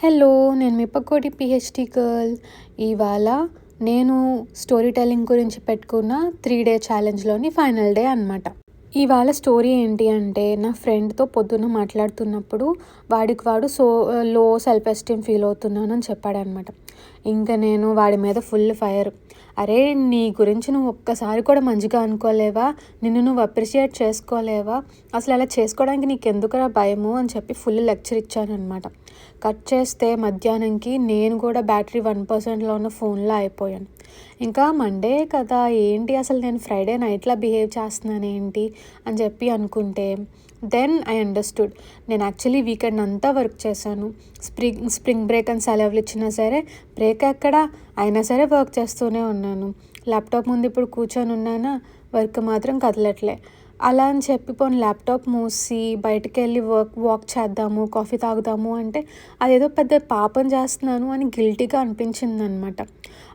Hello! నేను మీ పక్కోటి PhD girl. ఇవాళ నేను స్టోరీ టెల్లింగ్ గురించి పెట్టుకున్న 3 డే ఛాలెంజ్‌లోని ఫైనల్ డే అనమాట. ఇవాళ స్టోరీ ఏంటి అంటే, నా ఫ్రెండ్‌తో పొద్దున్న మాట్లాడుతున్నప్పుడు వాడికి వాడు లో సెల్ఫ్ ఎస్టీమ్ ఫీల్ అవుతున్నాను అని చెప్పాడనమాట. ఇంకా నేను వాడి మీద ఫుల్ ఫైర్. అరే! నీ గురించి నువ్వు ఒక్కసారి కూడా మంచిగా అనుకోలేవా? నిన్ను నువ్వు అప్రిషియేట్ చేసుకోలేవా? అసలు అలా చేసుకోవడానికి నీకెందుకురా భయము అని చెప్పి ఫుల్ లెక్చర్ ఇచ్చాననమాట. కట్ చేస్తే మధ్యాహ్నంకి నేను కూడా బ్యాటరీ 1%లో ఉన్న ఫోన్‌లో అయిపోయాను. ఇంకా మండే కదా, ఏంటి అసలు నేను ఫ్రైడే నైట్‌లా బిహేవ్ చేస్తున్నానేంటి అని చెప్పి అనుకుంటే, దెన్ ఐ అండర్‌స్టూడ్. నేను యాక్చువల్లీ వీకెండ్ అంతా వర్క్ చేశాను. స్ప్రింగ్ బ్రేక్ అని సెలవులు ఇచ్చినా సరే, బ్రేక్ ఎక్కడా? అయినా సరే వర్క్ చేస్తూనే ఉన్నాను. ల్యాప్టాప్ ముందు ఇప్పుడు కూర్చొని ఉన్నానా, వర్క్ మాత్రం కదలట్లే. అలా అని చెప్పి పోనీ ల్యాప్టాప్ మూసి బయటికెళ్ళి వాక్ చేద్దాము, కాఫీ తాగుదాము అంటే అదేదో పెద్ద పాపం చేస్తున్నాను అని గిల్టీగా అనిపించిందనమాట.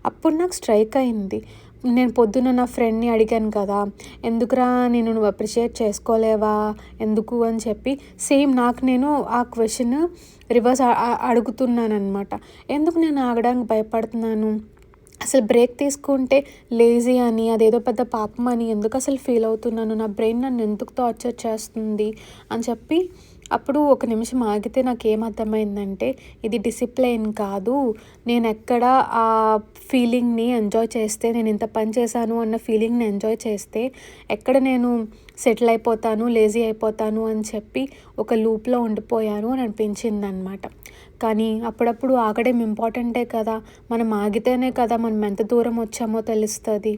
అప్పుడు నాకు స్ట్రైక్ అయింది. నేను పొద్దున్న నా ఫ్రెండ్‌ని అడిగాను కదా, ఎందుకురా నిన్ను నువ్వు అప్రిషియేట్ చేసుకోలేవా? ఎందుకు అని చెప్పి సేమ్ నాకు నేను ఆ క్వెషన్ రివర్స్ అడుగుతున్నాననమాట. ఎందుకు నేను ఆగడానికి భయపడుతున్నాను? అసలు బ్రేక్ తీసుకుంటే లేజీ అని, అదేదో పెద్ద పాపం అని ఎందుకు అసలు ఫీల్ అవుతున్నాను? నా బ్రెయిన్ నన్ను ఎందుకు టార్చర్ చేస్తుంది అని చెప్పి అప్పుడు ఒక నిమిషం ఆగితే నాకేం అర్థమైందంటే, ఇది డిసిప్లైన్ కాదు. నేనెక్కడ ఆ ఫీలింగ్‌ని ఎంజాయ్ చేస్తే, నేను ఇంత పని చేశాను అన్న ఫీలింగ్‌ని ఎంజాయ్ చేస్తే, ఎక్కడ నేను సెటిల్ అయిపోతాను, లేజీ అయిపోతాను అని చెప్పి ఒక లూప్‌లో ఉండిపోయాను అని అనిపించిందనమాట. కానీ అప్పుడప్పుడు ఆగడం ఇంపార్టెంటే కదా! మనం ఆగితేనే కదా మనం ఎంత దూరం వచ్చామో తెలుస్తది.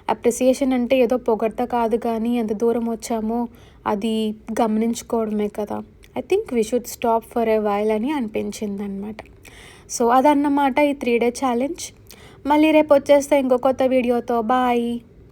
అప్రిసియేషన్ అంటే ఏదో పొగడ్త కాదు కానీ, ఎంత దూరం వచ్చామో అది గమనించుకోవడమే కదా! I think we should stop for a while అని అనిపించిందనమాట. సో, అదన్నమాట ఈ 3 డే ఛాలెంజ్. మళ్ళీ రేపొచ్చేస్తా ఇంకో కొత్త వీడియోతో. బాయ్.